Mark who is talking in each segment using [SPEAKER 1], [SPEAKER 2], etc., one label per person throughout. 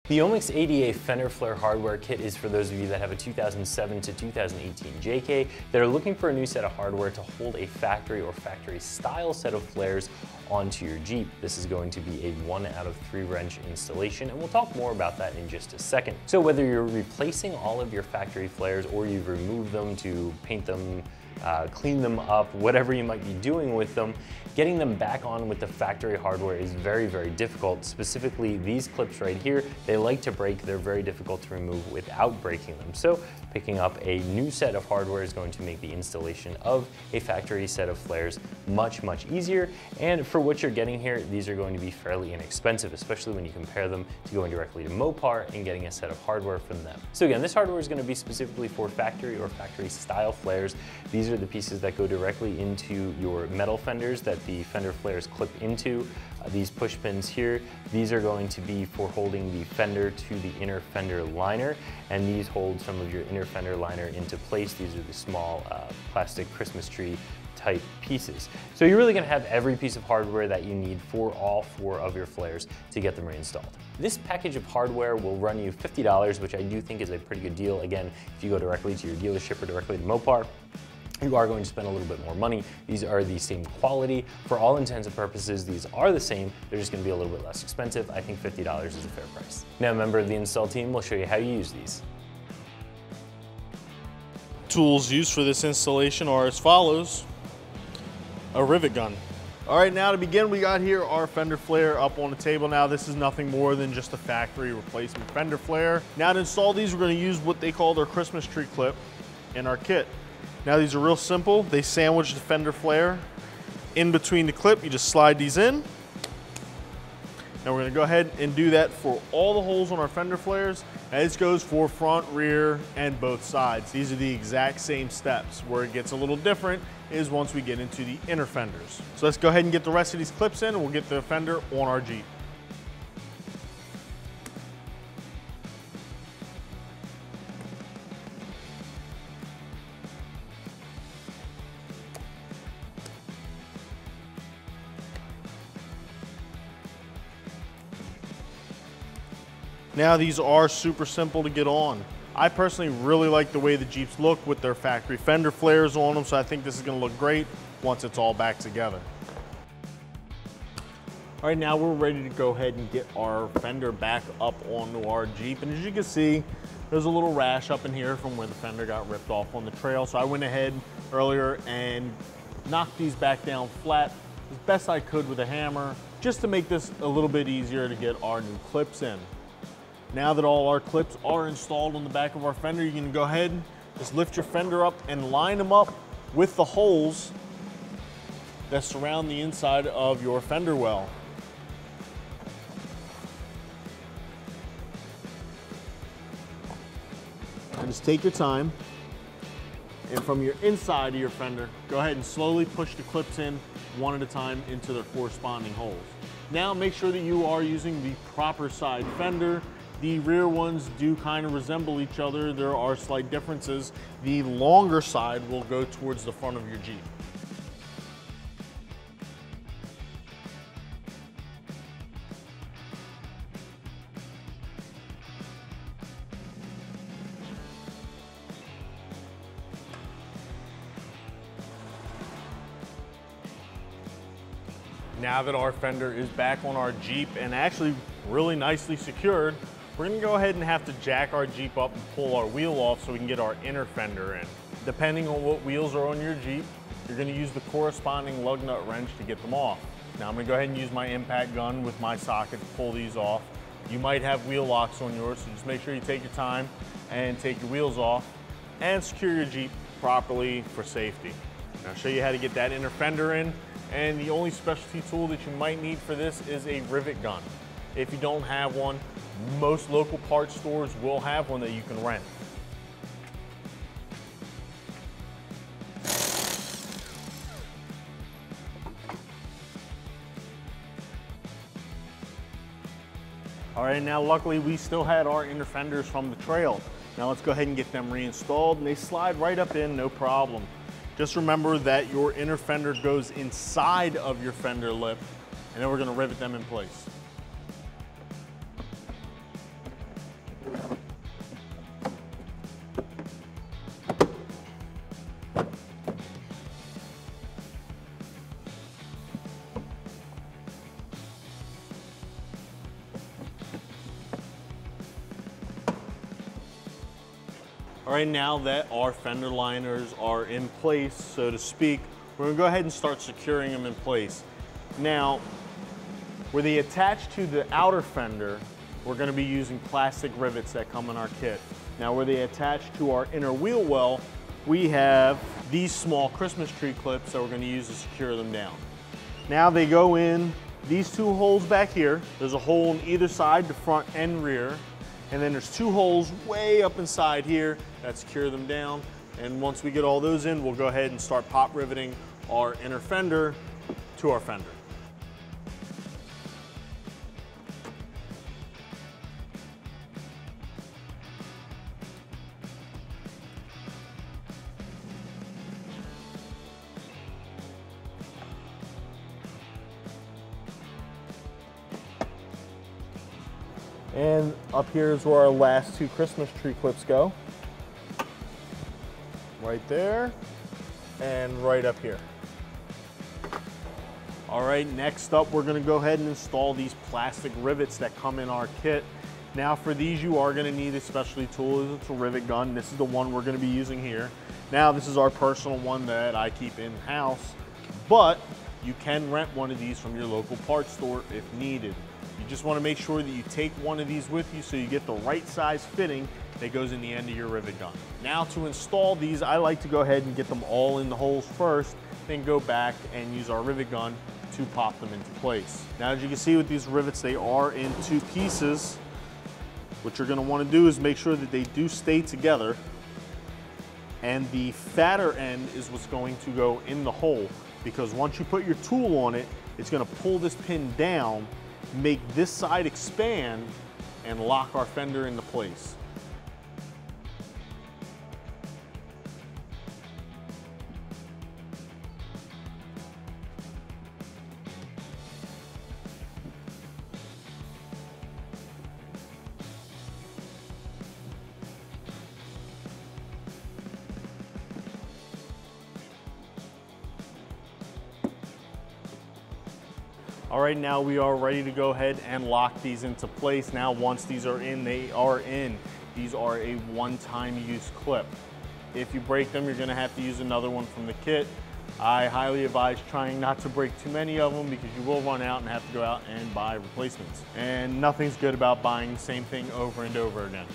[SPEAKER 1] The Omix ADA fender flare hardware kit is for those of you that have a 2007 to 2018 JK that are looking for a new set of hardware to hold a factory or factory style set of flares onto your Jeep. This is going to be a 1 out of 3 wrench installation, and we'll talk more about that in just a second. So whether you're replacing all of your factory flares or you've removed them to paint them, clean them up, whatever you might be doing with them, getting them back on with the factory hardware is very, very difficult. Specifically, these clips right here, they like to break. They're very difficult to remove without breaking them. So picking up a new set of hardware is going to make the installation of a factory set of flares much, much easier. And for what you're getting here, these are going to be fairly inexpensive, especially when you compare them to going directly to Mopar and getting a set of hardware from them. So again, this hardware is going to be specifically for factory or factory style flares. These are the pieces that go directly into your metal fenders that the fender flares clip into. These push pins here, these are going to be for holding the fender to the inner fender liner, and these hold some of your inner fender liner into place. These are the small plastic Christmas tree type pieces. So you're really gonna have every piece of hardware that you need for all 4 of your flares to get them reinstalled. This package of hardware will run you $50, which I do think is a pretty good deal. Again, if you go directly to your dealership or directly to Mopar, you are going to spend a little bit more money. These are the same quality. For all intents and purposes, these are the same. They're just gonna be a little bit less expensive. I think $50 is a fair price. Now, a member of the install team will show you how you use these.
[SPEAKER 2] Tools used for this installation are as follows. A rivet gun. All right, now to begin, we got here our fender flare up on the table. Now, this is nothing more than just a factory replacement fender flare. Now to install these, we're gonna use what they call their Christmas tree clip in our kit. Now these are real simple. They sandwich the fender flare in between the clip. You just slide these in. And we're gonna go ahead and do that for all the holes on our fender flares. And this goes for front, rear, and both sides. These are the exact same steps. Where it gets a little different is once we get into the inner fenders. So let's go ahead and get the rest of these clips in, and we'll get the fender on our Jeep. Now these are super simple to get on. I personally really like the way the Jeeps look with their factory fender flares on them, so I think this is gonna look great once it's all back together. All right, now we're ready to go ahead and get our fender back up onto our Jeep. And as you can see, there's a little rash up in here from where the fender got ripped off on the trail. So I went ahead earlier and knocked these back down flat as best I could with a hammer, just to make this a little bit easier to get our new clips in. Now that all our clips are installed on the back of our fender, you can go ahead and just lift your fender up and line them up with the holes that surround the inside of your fender well. And just take your time, and from your inside of your fender, go ahead and slowly push the clips in one at a time into their corresponding holes. Now make sure that you are using the proper side fender. The rear ones do kind of resemble each other. There are slight differences. The longer side will go towards the front of your Jeep. Now that our fender is back on our Jeep and actually really nicely secured, we're gonna go ahead and have to jack our Jeep up and pull our wheel off so we can get our inner fender in. Depending on what wheels are on your Jeep, you're gonna use the corresponding lug nut wrench to get them off. Now I'm gonna go ahead and use my impact gun with my socket to pull these off. You might have wheel locks on yours, so just make sure you take your time and take your wheels off and secure your Jeep properly for safety. Now I'll show you how to get that inner fender in, and the only specialty tool that you might need for this is a rivet gun. If you don't have one, most local parts stores will have one that you can rent. All right, now luckily we still had our inner fenders from the trail. Now let's go ahead and get them reinstalled, and they slide right up in, no problem. Just remember that your inner fender goes inside of your fender lip, and then we're gonna rivet them in place. All right, now that our fender liners are in place, so to speak, we're gonna go ahead and start securing them in place. Now, where they attach to the outer fender, we're gonna be using plastic rivets that come in our kit. Now, where they attach to our inner wheel well, we have these small Christmas tree clips that we're gonna use to secure them down. Now they go in these two holes back here. There's a hole on either side, the front and rear. And then there's two holes way up inside here that secure them down. And once we get all those in, we'll go ahead and start pop riveting our inner fender to our fender. And up here is where our last two Christmas tree clips go. Right there and right up here. All right, next up, we're gonna go ahead and install these plastic rivets that come in our kit. Now for these, you are gonna need a specialty tool. It's a rivet gun. This is the one we're gonna be using here. Now this is our personal one that I keep in-house, but you can rent one of these from your local parts store if needed. You just want to make sure that you take one of these with you so you get the right size fitting that goes in the end of your rivet gun. Now to install these, I like to go ahead and get them all in the holes first, then go back and use our rivet gun to pop them into place. Now as you can see with these rivets, they are in two pieces. What you're going to want to do is make sure that they do stay together, and the fatter end is what's going to go in the hole, because once you put your tool on it, it's going to pull this pin down, make this side expand, and lock our fender into place. All right, now we are ready to go ahead and lock these into place. Now, once these are in, they are in. These are a one-time use clip. If you break them, you're gonna have to use another one from the kit. I highly advise trying not to break too many of them, because you will run out and have to go out and buy replacements. And nothing's good about buying the same thing over and over again.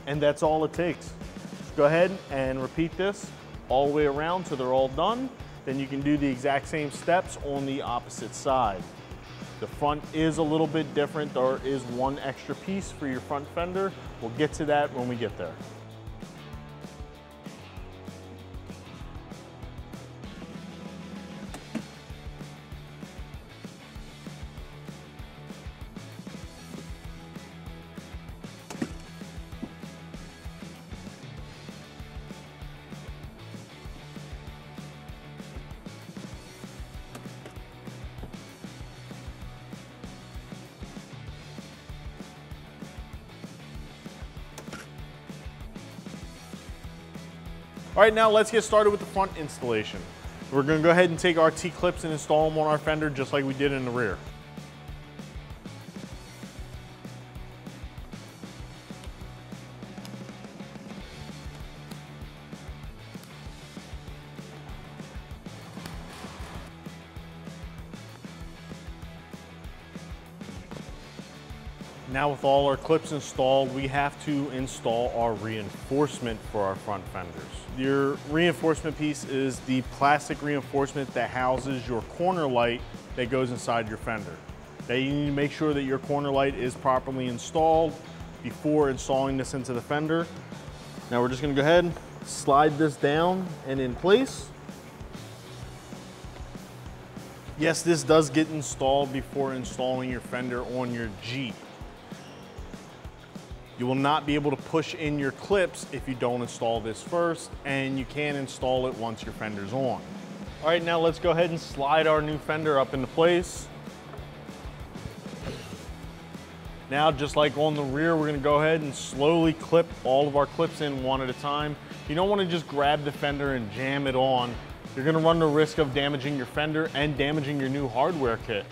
[SPEAKER 2] And that's all it takes. Just go ahead and repeat this all the way around till they're all done. Then you can do the exact same steps on the opposite side. The front is a little bit different. There is one extra piece for your front fender. We'll get to that when we get there. All right, now let's get started with the front installation. We're gonna go ahead and take our T-clips and install them on our fender just like we did in the rear. Now with all our clips installed, we have to install our reinforcement for our front fenders. Your reinforcement piece is the plastic reinforcement that houses your corner light that goes inside your fender. Now you need to make sure that your corner light is properly installed before installing this into the fender. Now we're just gonna go ahead and slide this down and in place. Yes, this does get installed before installing your fender on your Jeep. You will not be able to push in your clips if you don't install this first, and you can install it once your fender's on. All right, now let's go ahead and slide our new fender up into place. Now, just like on the rear, we're gonna go ahead and slowly clip all of our clips in one at a time. You don't wanna just grab the fender and jam it on You're gonna run the risk of damaging your fender and damaging your new hardware kit.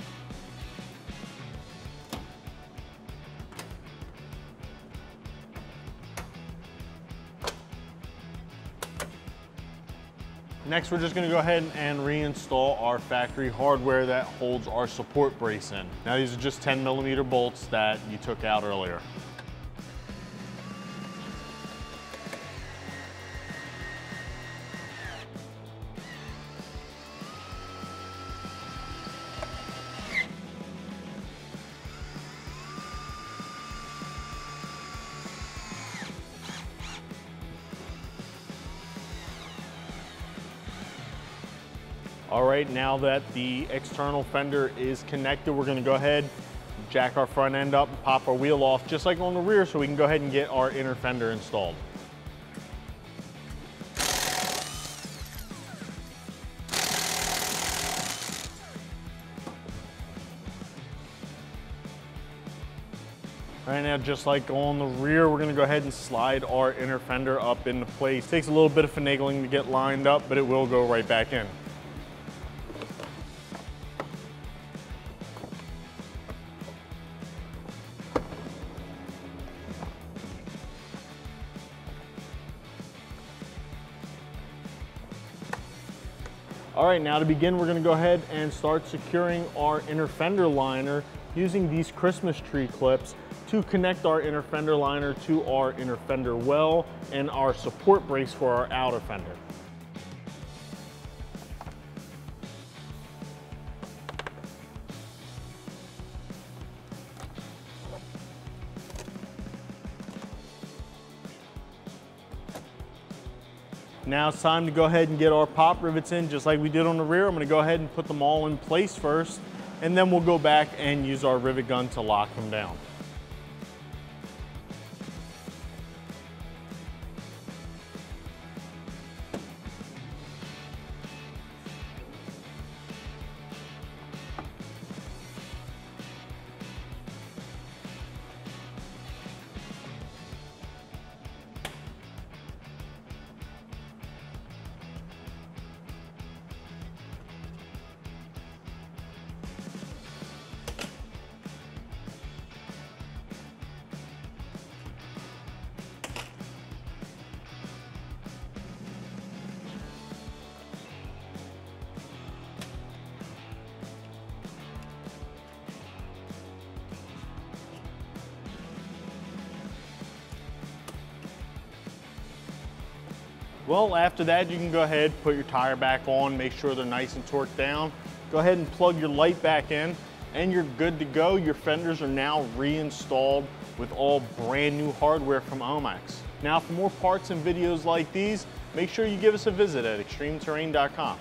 [SPEAKER 2] Next, we're just gonna go ahead and reinstall our factory hardware that holds our support brace in. Now, these are just 10mm bolts that you took out earlier. All right, now that the external fender is connected, we're gonna go ahead, jack our front end up, and pop our wheel off, just like on the rear, so we can go ahead and get our inner fender installed. All right, now just like on the rear, we're gonna go ahead and slide our inner fender up into place. Takes a little bit of finagling to get lined up, but it will go right back in. All right, now to begin, we're gonna go ahead and start securing our inner fender liner using these Christmas tree clips to connect our inner fender liner to our inner fender well and our support brace for our outer fender. Now it's time to go ahead and get our pop rivets in just like we did on the rear. I'm gonna go ahead and put them all in place first, and then we'll go back and use our rivet gun to lock them down. Well, after that, you can go ahead, put your tire back on, make sure they're nice and torqued down. Go ahead and plug your light back in, and you're good to go. Your fenders are now reinstalled with all brand new hardware from Omax. Now, for more parts and videos like these, make sure you give us a visit at extremeterrain.com.